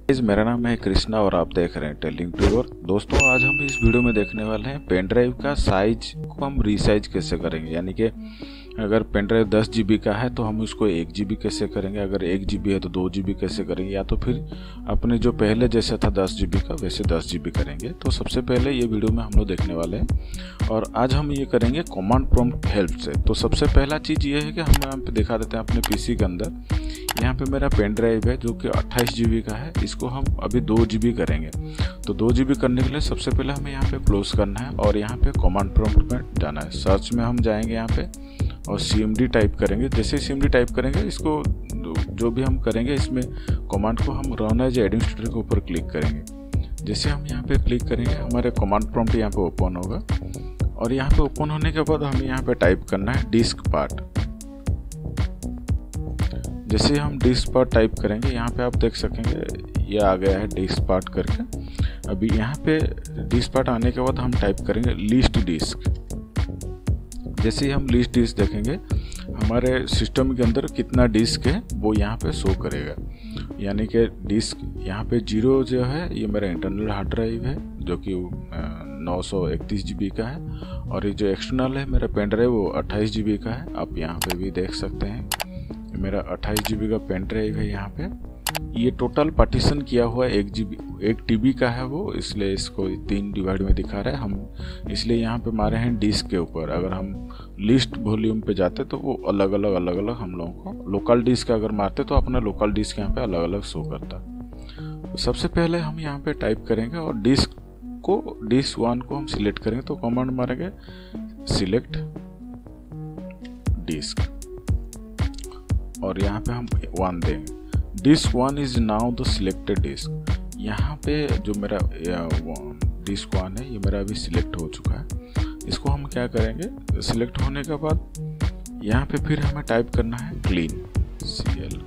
मेरा नाम है कृष्णा और आप देख रहे हैं टेलिंग टू वर्क। दोस्तों, आज हम इस वीडियो में देखने वाले हैं पेन ड्राइव का साइज को हम रीसाइज कैसे करेंगे। यानी कि अगर पेन ड्राइव 10 GB का है तो हम उसको 1 GB कैसे करेंगे, अगर 1 GB है तो 2 GB कैसे करेंगे, या तो फिर अपने जो पहले जैसा था 10 GB का वैसे 10 GB करेंगे। तो सबसे पहले ये वीडियो में हम लोग देखने वाले हैं और आज हम ये करेंगे कमांड प्रॉम्प्ट हेल्प से। तो सबसे पहला चीज़ ये है कि हम यहाँ पे दिखा देते हैं अपने PC के अंदर। यहाँ पे मेरा पेन ड्राइव है जो कि 28 GB का है, इसको हम अभी 2 GB करेंगे। तो 2 GB करने के लिए सबसे पहले हमें यहाँ पे क्लोज करना है और यहाँ पे कमांड प्रॉम्प्ट में जाना है। सर्च में हम जाएंगे यहाँ पे और CMD टाइप करेंगे। जैसे CMD टाइप करेंगे, इसको जो भी हम करेंगे इसमें कमांड को हम रेजिज एडमिनिस्ट्रेटर के ऊपर क्लिक करेंगे। जैसे हम यहाँ पे क्लिक करेंगे हमारे कमांड प्रॉम्प्ट यहाँ पे ओपन होगा और यहाँ पे ओपन होने के बाद हमें यहाँ पे टाइप करना है डिस्क पार्ट। जैसे हम डिस्क पार्ट टाइप करेंगे यहाँ पे आप देख सकेंगे ये आ गया है डिस्क पार्ट करके। अभी यहाँ पे डिस्क पार्ट आने के बाद हम टाइप करेंगे लिस्ट डिस्क। जैसे ही हम लिस्ट डिस्क देखेंगे हमारे सिस्टम के अंदर कितना डिस्क है वो यहाँ पे शो करेगा। यानी कि डिस्क यहाँ पे 0 जो है ये मेरा इंटरनल हार्ड ड्राइव है जो कि 931 GB का है, और ये जो एक्सटर्नल है मेरा पेन ड्राइव वो 28 GB का है। आप यहाँ पे भी देख सकते हैं मेरा 28 GB का पेन ड्राइव है। यहाँ पे ये टोटल पार्टीशन किया हुआ 1 TB का है वो, इसलिए इसको 3 डिवाइड में दिखा रहा है हम, इसलिए यहाँ पे मारे हैं डिस्क के ऊपर। अगर हम लिस्ट वॉल्यूम पे जाते तो वो अलग अलग हम लोगों को लोकल डिस्क अगर मारते तो अपना लोकल डिस्क यहाँ पे अलग अलग शो करता। तो सबसे पहले हम यहाँ पे टाइप करेंगे और डिस्क 1 को हम सिलेक्ट करेंगे। तो कमांड मारेंगे सिलेक्ट डिस्क और यहाँ पे हम 1 देंगे। Disk 1 is now the selected disk. यहाँ पे जो मेरा डिस्क 1 है ये मेरा अभी सिलेक्ट हो चुका है। इसको हम क्या करेंगे, सिलेक्ट होने के बाद यहाँ पे फिर हमें टाइप करना है क्लीन CL।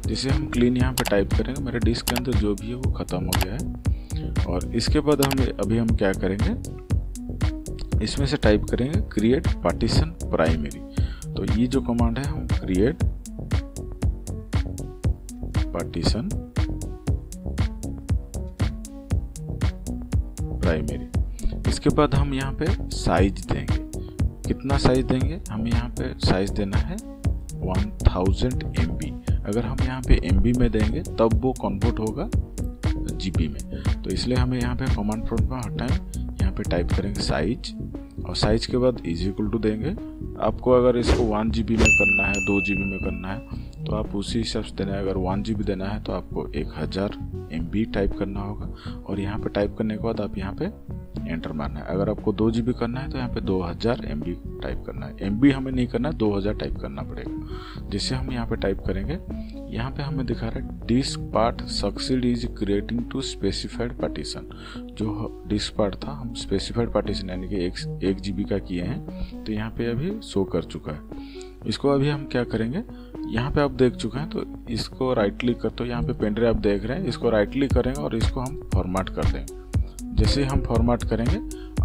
जैसे हम क्लीन यहाँ पे टाइप करेंगे मेरे डिस्क के अंदर जो भी है वो ख़त्म हो गया है। और इसके बाद अभी हम क्या करेंगे, इसमें से टाइप करेंगे क्रिएट पार्टीशन प्राइमरी। तो ये जो कमांड है हम क्रिएट पार्टीशन प्राइमरी। इसके बाद हम यहाँ पे साइज देंगे। कितना साइज देंगे, हम यहाँ पे साइज देना है 1000 MB। अगर हम यहाँ पे MB में देंगे तब वो कन्वर्ट होगा GB में। तो इसलिए हमें यहाँ पे कमांड प्रॉम्प्ट में हर टाइम यहाँ पे टाइप करेंगे साइज और साइज के बाद इज इक्वल टू देंगे। आपको अगर इसको 1 GB में करना है 2 GB में करना है तो आप उसी हिसाब से देना है। अगर 1 GB देना है तो आपको 1000 MB टाइप करना होगा और यहाँ पे टाइप करने के बाद आप यहाँ पे एंटर मारना है। अगर आपको 2 GB करना है तो यहाँ पे 2000 MB टाइप करना है। MB हमें नहीं करना है, 2000 टाइप करना पड़ेगा। जैसे हम यहाँ पे टाइप करेंगे यहाँ पे हमें दिखा रहा है diskpart succeed is creating to specified partition. जो डिस्क पार्ट था हम स्पेसिफाइड पार्टीशन यानी कि 1 GB का किए हैं, तो यहाँ पे अभी शो कर चुका है। इसको अभी हम क्या करेंगे, यहाँ पे आप देख चुके हैं तो इसको राइट क्लिक करते हो, यहाँ पे पेन ड्राइव आप देख रहे हैं, इसको राइट क्लिक करेंगे और इसको हम फॉर्मेट कर देंगे। जैसे हम फॉर्मेट करेंगे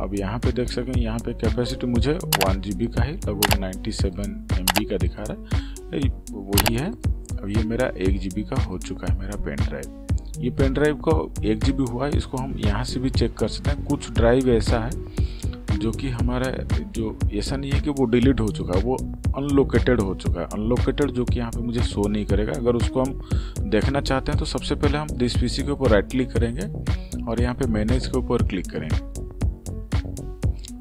अब यहाँ पे देख सकें यहाँ पे कैपेसिटी मुझे 1 GB का ही लगभग 97 MB का दिखा रहा है, वही है। अब ये मेरा 1 GB का हो चुका है मेरा पेन ड्राइव। ये पेन ड्राइव को 1 GB हुआ है, इसको हम यहाँ से भी चेक कर सकते हैं। कुछ ड्राइव ऐसा है जो कि हमारा जो ऐसा नहीं है कि वो डिलीट हो चुका है, वो अनलोकेटेड हो चुका है। अनलोकेटेड जो कि यहाँ पे मुझे शो नहीं करेगा। अगर उसको हम देखना चाहते हैं तो सबसे पहले हम दिस PC के ऊपर राइट क्लिक करेंगे और यहाँ पे मैनेज के ऊपर क्लिक करेंगे।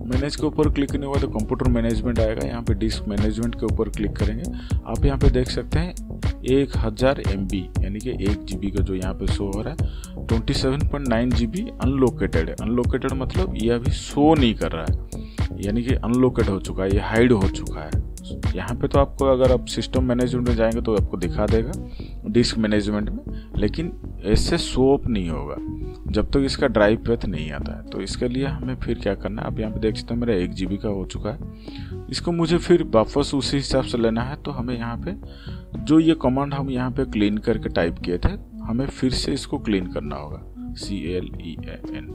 मैनेज के ऊपर क्लिक करने के बाद कंप्यूटर मैनेजमेंट आएगा, यहाँ पे डिस्क मैनेजमेंट के ऊपर क्लिक करेंगे। आप यहाँ पे देख सकते हैं 1000 MB यानी कि 1 GB का जो यहाँ पे शो हो रहा है 27.9 GB अनलोकेटेड है। अनलोकेटेड मतलब ये अभी शो नहीं कर रहा है, यानी कि अनलोकेट हो चुका है, ये हाइड हो चुका है। यहाँ पे तो आपको अगर आप सिस्टम मैनेजमेंट में जाएंगे तो आपको दिखा देगा डिस्क मैनेजमेंट में, लेकिन ऐसे शो अप नहीं होगा जब तक इसका ड्राइव पेथ नहीं आता है। तो इसके लिए हमें फिर क्या करना है, आप यहाँ पे देख सकते हैं मेरा 1 GB का हो चुका है। इसको मुझे फिर वापस उसी हिसाब से लेना है। तो हमें यहाँ पे जो ये कमांड हम यहाँ पे क्लीन करके टाइप किए थे, हमें फिर से इसको क्लीन करना होगा CLEAN,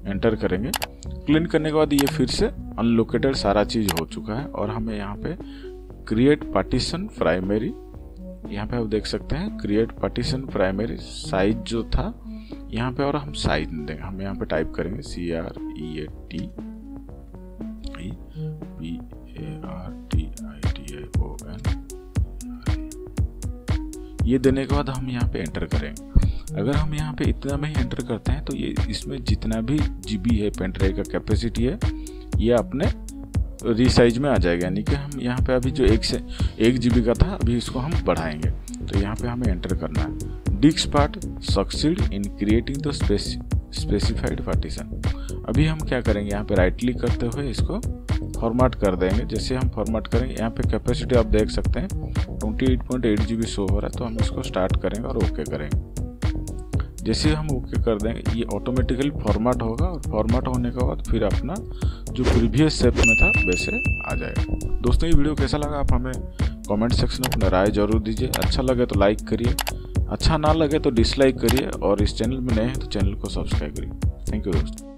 एंटर करेंगे। क्लीन करने के बाद ये फिर से अनलोकेटेड सारा चीज़ हो चुका है और हमें यहाँ पे क्रिएट पार्टीशन प्राइमरी यहाँ पे आप देख सकते हैं क्रिएट पार्टीशन प्राइमरी साइज जो था यहाँ पे, और हम साइज देंगे। हम यहाँ पे टाइप करेंगे CREATPARTITION। ये देने के बाद हम यहाँ पे एंटर करेंगे। अगर हम यहाँ पे इतना में ही एंटर करते हैं तो ये इसमें जितना भी जीबी है पेन ड्राइव का कैपेसिटी है ये अपने रीसाइज में आ जाएगा। यानी कि हम यहाँ पे अभी जो 1 जीबी का था अभी इसको हम बढ़ाएंगे। तो यहाँ पे हमें एंटर करना है diskpart succeed in creating the specified partition. अभी हम क्या करेंगे, यहाँ पे राइट क्लिक करते हुए इसको फॉर्मेट कर देंगे। जैसे हम फॉर्मेट करेंगे यहाँ पे कैपेसिटी आप देख सकते हैं 28.8 जीबी शो हो रहा है। तो हम इसको स्टार्ट करेंगे और ओके करेंगे। जैसे हम ओके कर देंगे ये ऑटोमेटिकली फॉर्मेट होगा, और फॉर्मेट होने के बाद फिर अपना जो प्रीवियस शेप में था वैसे आ जाएगा। दोस्तों ये वीडियो कैसा लगा आप हमें कमेंट सेक्शन में अपना राय जरूर दीजिए। अच्छा लगे तो लाइक करिए, अच्छा ना लगे तो डिसलाइक करिए, और इस चैनल में नए हैं तो चैनल को सब्सक्राइब करिए। थैंक यू दोस्तों।